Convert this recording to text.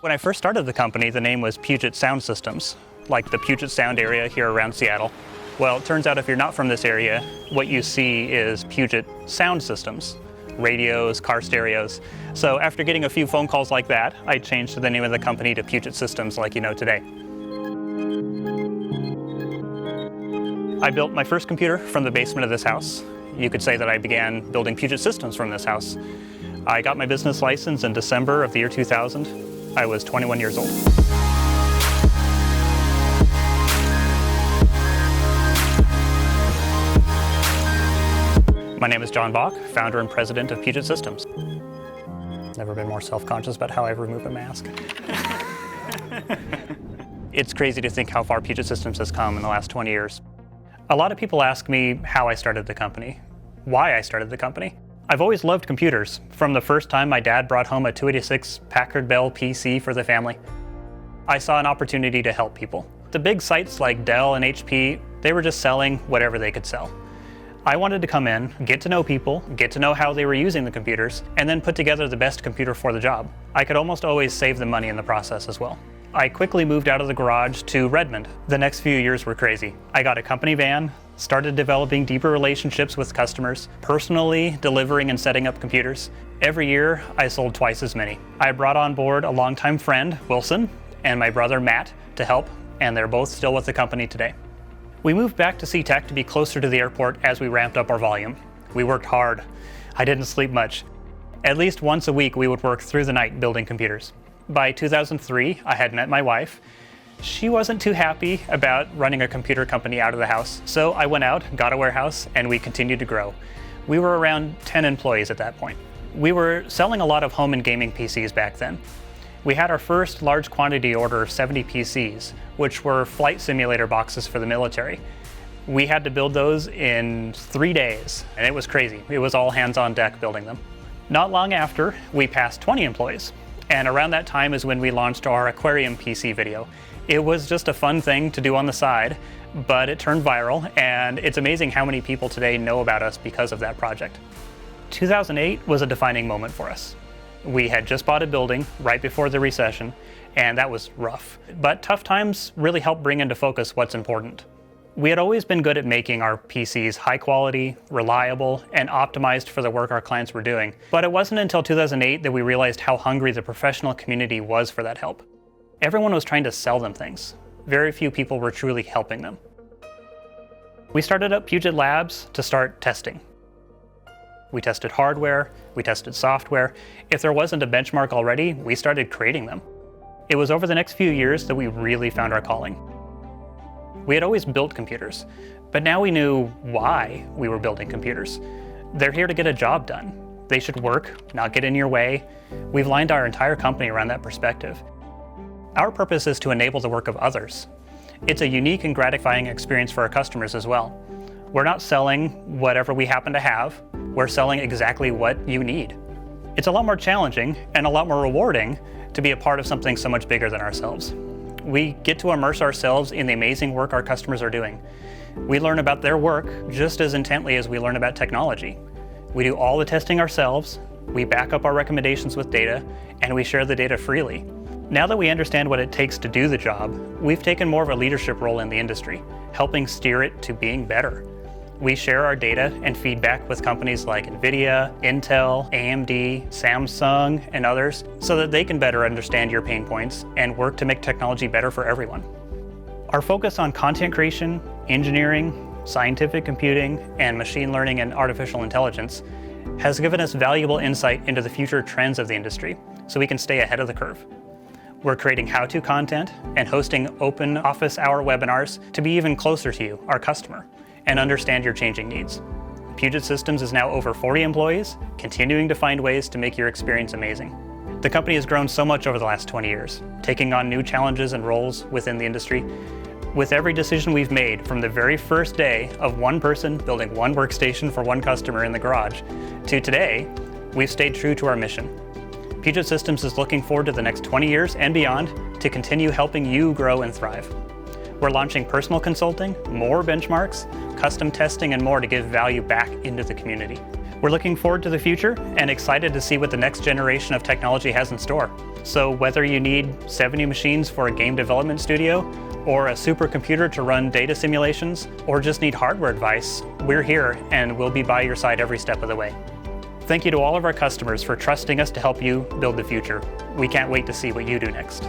When I first started the company, the name was Puget Sound Systems, like the Puget Sound area here around Seattle. Well, it turns out if you're not from this area, what you see is Puget Sound Systems, radios, car stereos. So after getting a few phone calls like that, I changed the name of the company to Puget Systems like you know today. I built my first computer from the basement of this house. You could say that I began building Puget Systems from this house. I got my business license in December of the year 2000. I was 21 years old. My name is Jon Bach, founder and president of Puget Systems. Never been more self-conscious about how I remove a mask. It's crazy to think how far Puget Systems has come in the last 20 years. A lot of people ask me how I started the company, why I started the company. I've always loved computers. From the first time my dad brought home a 286 Packard Bell PC for the family, I saw an opportunity to help people. The big sites like Dell and HP, they were just selling whatever they could sell. I wanted to come in, get to know people, get to know how they were using the computers, and then put together the best computer for the job. I could almost always save them money in the process as well. I quickly moved out of the garage to Redmond. The next few years were crazy. I got a company van, started developing deeper relationships with customers, personally delivering and setting up computers. Every year, I sold twice as many. I brought on board a longtime friend, Wilson, and my brother, Matt, to help, and they're both still with the company today. We moved back to SeaTac to be closer to the airport as we ramped up our volume. We worked hard. I didn't sleep much. At least once a week, we would work through the night building computers. By 2003, I had met my wife. She wasn't too happy about running a computer company out of the house, so I went out, got a warehouse, and we continued to grow. We were around 10 employees at that point. We were selling a lot of home and gaming PCs back then. We had our first large quantity order of 70 PCs, which were flight simulator boxes for the military. We had to build those in 3 days, and it was crazy. It was all hands on deck building them. Not long after, we passed 20 employees. And around that time is when we launched our aquarium PC video. It was just a fun thing to do on the side, but it turned viral, and it's amazing how many people today know about us because of that project. 2008 was a defining moment for us. We had just bought a building right before the recession, and that was rough. But tough times really helped bring into focus what's important. We had always been good at making our PCs high quality, reliable, and optimized for the work our clients were doing. But it wasn't until 2008 that we realized how hungry the professional community was for that help. Everyone was trying to sell them things. Very few people were truly helping them. We started up Puget Labs to start testing. We tested hardware, we tested software. If there wasn't a benchmark already, we started creating them. It was over the next few years that we really found our calling. We had always built computers, but now we knew why we were building computers. They're here to get a job done. They should work, not get in your way. We've lined our entire company around that perspective. Our purpose is to enable the work of others. It's a unique and gratifying experience for our customers as well. We're not selling whatever we happen to have. We're selling exactly what you need. It's a lot more challenging and a lot more rewarding to be a part of something so much bigger than ourselves. We get to immerse ourselves in the amazing work our customers are doing. We learn about their work just as intently as we learn about technology. We do all the testing ourselves, we back up our recommendations with data, and we share the data freely. Now that we understand what it takes to do the job, we've taken more of a leadership role in the industry, helping steer it to being better. We share our data and feedback with companies like NVIDIA, Intel, AMD, Samsung, and others so that they can better understand your pain points and work to make technology better for everyone. Our focus on content creation, engineering, scientific computing, and machine learning and artificial intelligence has given us valuable insight into the future trends of the industry so we can stay ahead of the curve. We're creating how-to content and hosting open office hour webinars to be even closer to you, our customer, and understand your changing needs. Puget Systems is now over 40 employees, continuing to find ways to make your experience amazing. The company has grown so much over the last 20 years, taking on new challenges and roles within the industry. With every decision we've made from the very first day of one person building one workstation for one customer in the garage to today, we've stayed true to our mission. Puget Systems is looking forward to the next 20 years and beyond to continue helping you grow and thrive. We're launching personal consulting, more benchmarks, custom testing, and more to give value back into the community. We're looking forward to the future and excited to see what the next generation of technology has in store. So whether you need 70 machines for a game development studio, or a supercomputer to run data simulations, or just need hardware advice, we're here and we'll be by your side every step of the way. Thank you to all of our customers for trusting us to help you build the future. We can't wait to see what you do next.